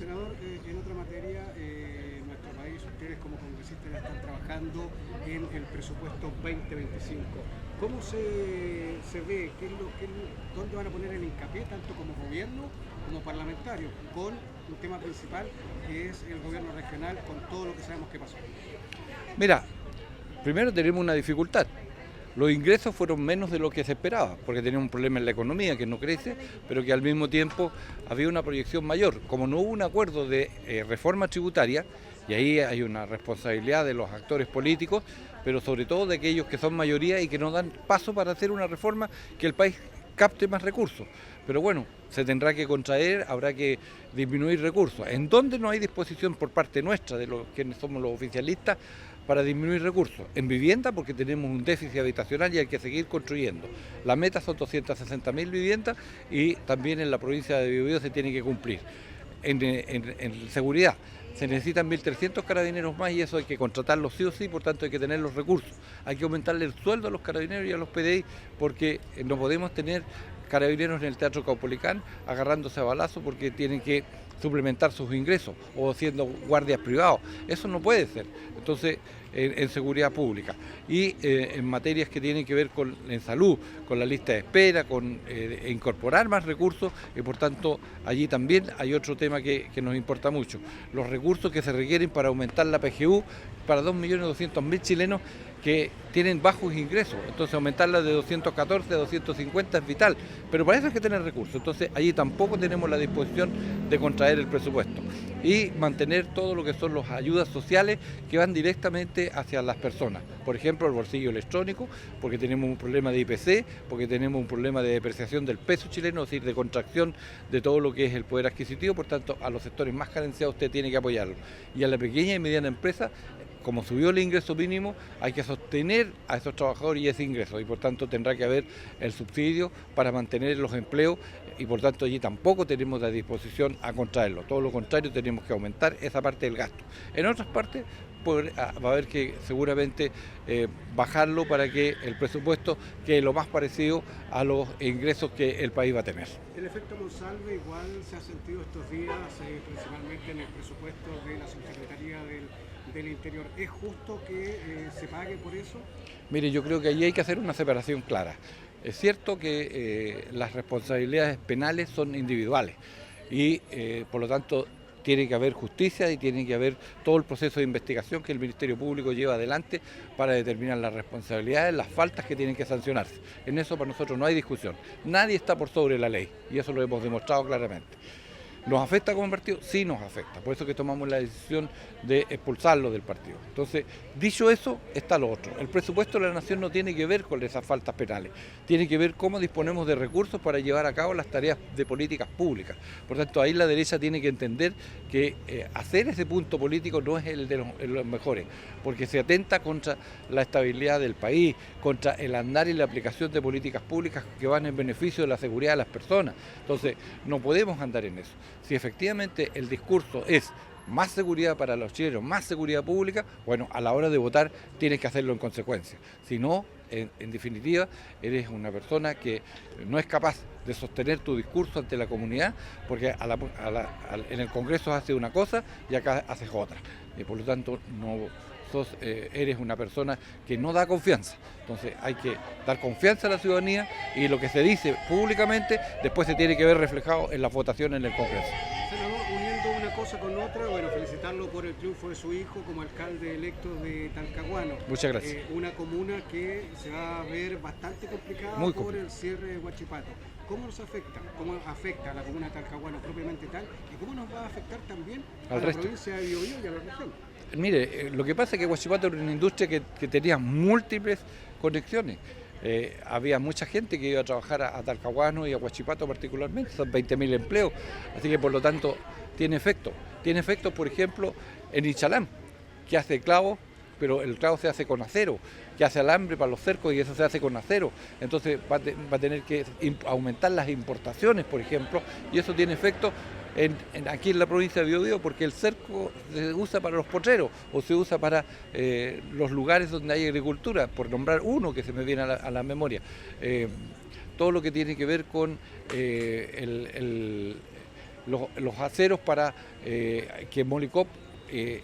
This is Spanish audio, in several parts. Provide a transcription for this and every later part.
Senador, en otra materia, en nuestro país, ustedes como congresistas ya están trabajando en el presupuesto 2025. ¿Cómo se ve? ¿Dónde van a poner el hincapié, tanto como gobierno como parlamentario, con un tema principal que es el gobierno regional, con todo lo que sabemos que pasó? Mira, primero tenemos una dificultad. Los ingresos fueron menos de lo que se esperaba, porque teníamos un problema en la economía que no crece, pero que al mismo tiempo había una proyección mayor. Como no hubo un acuerdo de reforma tributaria, y ahí hay una responsabilidad de los actores políticos, pero sobre todo de aquellos que son mayoría y que no dan paso para hacer una reforma que el país capte más recursos. Pero bueno, se tendrá que contraer, habrá que disminuir recursos. ¿En dónde no hay disposición por parte nuestra, de los que somos los oficialistas, para disminuir recursos? En vivienda, porque tenemos un déficit habitacional y hay que seguir construyendo. La meta son 260.000 viviendas y también en la provincia de Biobío se tiene que cumplir. En seguridad, se necesitan 1.300 carabineros más y eso hay que contratarlos sí o sí, por tanto hay que tener los recursos. Hay que aumentarle el sueldo a los carabineros y a los PDI porque no podemos tener carabineros en el Teatro Caupolicán agarrándose a balazos porque tienen que suplementar sus ingresos o siendo guardias privados. Eso no puede ser. Entonces, en seguridad pública y en materias que tienen que ver en salud, con la lista de espera, con incorporar más recursos y por tanto allí también hay otro tema que nos importa mucho, los recursos que se requieren para aumentar la PGU para 2.200.000 chilenos que tienen bajos ingresos, entonces aumentarla de 214 a 250 es vital, pero para eso hay que tener recursos, entonces allí tampoco tenemos la disposición de contraer el presupuesto y mantener todo lo que son las ayudas sociales que van directamente hacia las personas, por ejemplo el bolsillo electrónico, porque tenemos un problema de IPC, porque tenemos un problema de depreciación del peso chileno, es decir, de contracción de todo lo que es el poder adquisitivo, por tanto a los sectores más carenciados usted tiene que apoyarlo y a la pequeña y mediana empresa, como subió el ingreso mínimo, hay que sostener a esos trabajadores y ese ingreso y por tanto tendrá que haber el subsidio para mantener los empleos y por tanto allí tampoco tenemos la disposición a contraerlo, todo lo contrario tenemos que aumentar esa parte del gasto. En otras partes va a haber que seguramente bajarlo para que el presupuesto quede lo más parecido a los ingresos que el país va a tener. El efecto Monsalve igual se ha sentido estos días, principalmente en el presupuesto de la Subsecretaría del Interior. ¿Es justo que se pague por eso? Mire, yo creo que allí hay que hacer una separación clara. Es cierto que las responsabilidades penales son individuales y por lo tanto tiene que haber justicia y tiene que haber todo el proceso de investigación que el Ministerio Público lleva adelante para determinar las responsabilidades, las faltas que tienen que sancionarse. En eso para nosotros no hay discusión. Nadie está por sobre la ley y eso lo hemos demostrado claramente. ¿Nos afecta como partido? Sí nos afecta, por eso que tomamos la decisión de expulsarlo del partido. Entonces, dicho eso, está lo otro. El presupuesto de la Nación no tiene que ver con esas faltas penales, tiene que ver cómo disponemos de recursos para llevar a cabo las tareas de políticas públicas. Por tanto, ahí la derecha tiene que entender que hacer ese punto político no es el de los mejores, porque se atenta contra la estabilidad del país, contra el andar y la aplicación de políticas públicas que van en beneficio de la seguridad de las personas. Entonces, no podemos andar en eso. Si efectivamente el discurso es más seguridad para los chilenos, más seguridad pública, bueno, a la hora de votar tienes que hacerlo en consecuencia. Si no, en definitiva, eres una persona que no es capaz de sostener tu discurso ante la comunidad, porque en el Congreso haces una cosa y acá haces otra. Y por lo tanto, eres una persona que no da confianza. Entonces hay que dar confianza a la ciudadanía y lo que se dice públicamente después se tiene que ver reflejado en las votaciones en el Congreso. Senador, uniendo una cosa con otra, bueno, felicitarlo por el triunfo de su hijo como alcalde electo de Talcahuano. Muchas gracias. Una comuna que se va a ver bastante complicada por el cierre de Huachipato. ¿Cómo nos afecta? ¿Cómo afecta a la comuna de Talcahuano propiamente tal? ¿Y cómo nos va a afectar también a la provincia de Biobío y a la región? Mire, lo que pasa es que Huachipato era una industria que tenía múltiples conexiones. Había mucha gente que iba a trabajar a Talcahuano y a Huachipato particularmente, son 20.000 empleos, así que por lo tanto tiene efecto. Tiene efecto, por ejemplo, en Ichalán, que hace clavos, pero el clavo se hace con acero, que hace alambre para los cercos y eso se hace con acero. Entonces va a tener que aumentar las importaciones, por ejemplo, y eso tiene efecto aquí en la provincia de Biobío, porque el cerco se usa para los potreros o se usa para los lugares donde hay agricultura, por nombrar uno que se me viene a la memoria. Todo lo que tiene que ver con los aceros para que Molycop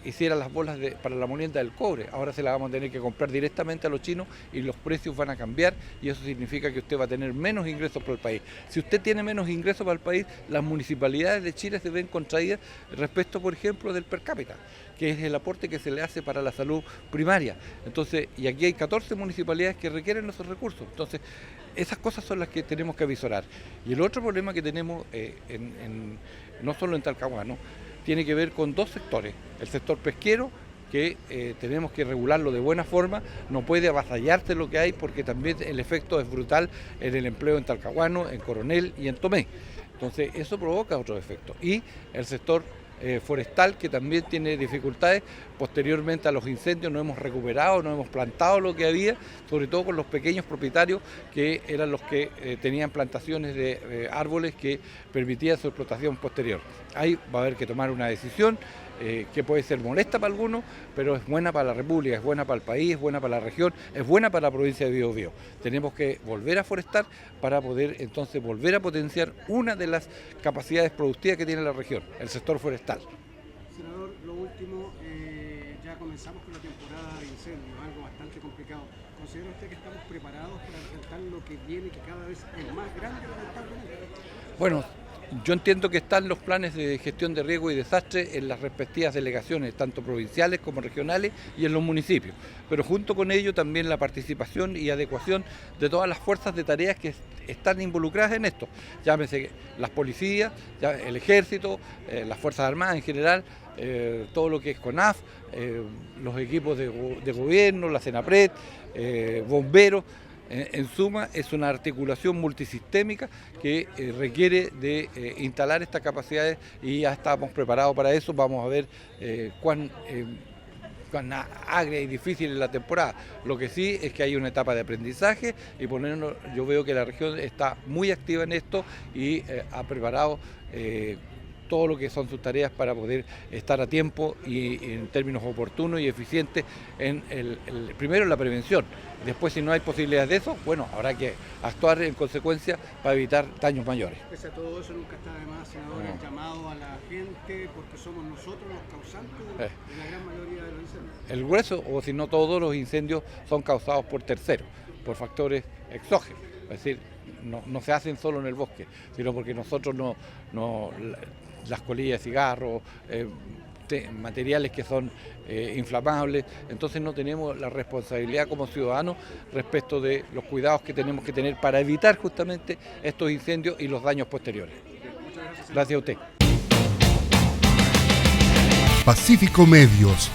hiciera las bolas para la molienda del cobre. Ahora se las vamos a tener que comprar directamente a los chinos y los precios van a cambiar y eso significa que usted va a tener menos ingresos para el país. Si usted tiene menos ingresos para el país, las municipalidades de Chile se ven contraídas respecto, por ejemplo, del per cápita, que es el aporte que se le hace para la salud primaria. Entonces, y aquí hay 14 municipalidades que requieren esos recursos. Entonces, esas cosas son las que tenemos que avisorar. Y el otro problema que tenemos, no solo en Talcahuano, tiene que ver con dos sectores. El sector pesquero, que tenemos que regularlo de buena forma, no puede avasallarse lo que hay porque también el efecto es brutal en el empleo en Talcahuano, en Coronel y en Tomé. Entonces eso provoca otros efectos. Y el sector forestal, que también tiene dificultades. Posteriormente a los incendios no hemos recuperado, no hemos plantado lo que había, sobre todo con los pequeños propietarios que eran los que tenían plantaciones de árboles que permitían su explotación posterior. Ahí va a haber que tomar una decisión que puede ser molesta para algunos, pero es buena para la República, es buena para el país, es buena para la región, es buena para la provincia de Biobío. Tenemos que volver a forestar para poder entonces volver a potenciar una de las capacidades productivas que tiene la región, el sector forestal. Senador, lo último, ya comenzamos con la temporada de incendios, algo bastante complicado. ¿Considera usted que estamos preparados para enfrentar lo que viene, que cada vez es más grande, lamentablemente? Bueno, yo entiendo que están los planes de gestión de riesgo y desastre en las respectivas delegaciones, tanto provinciales como regionales y en los municipios. Pero junto con ello también la participación y adecuación de todas las fuerzas de tareas que están involucradas en esto. Llámese las policías, el ejército, las fuerzas armadas en general, todo lo que es CONAF, los equipos de gobierno, la Senapred, bomberos. En suma, es una articulación multisistémica que requiere de instalar estas capacidades y ya estamos preparados para eso. Vamos a ver cuán agria y difícil es la temporada. Lo que sí es que hay una etapa de aprendizaje y yo veo que la región está muy activa en esto y ha preparado todo lo que son sus tareas para poder estar a tiempo y en términos oportunos y eficientes primero en la prevención. Después, si no hay posibilidades de eso, bueno, habrá que actuar en consecuencia para evitar daños mayores. Pese a todo eso, nunca está de más, senador, el llamado a la gente, porque somos nosotros los causantes de la gran mayoría de los incendios. El grueso, o si no todos los incendios, son causados por terceros, por factores exógenos. Es decir, no se hacen solo en el bosque, sino porque nosotros las colillas de cigarro, materiales que son inflamables, entonces no tenemos la responsabilidad como ciudadanos respecto de los cuidados que tenemos que tener para evitar justamente estos incendios y los daños posteriores. Gracias a usted. Pacífico Medios.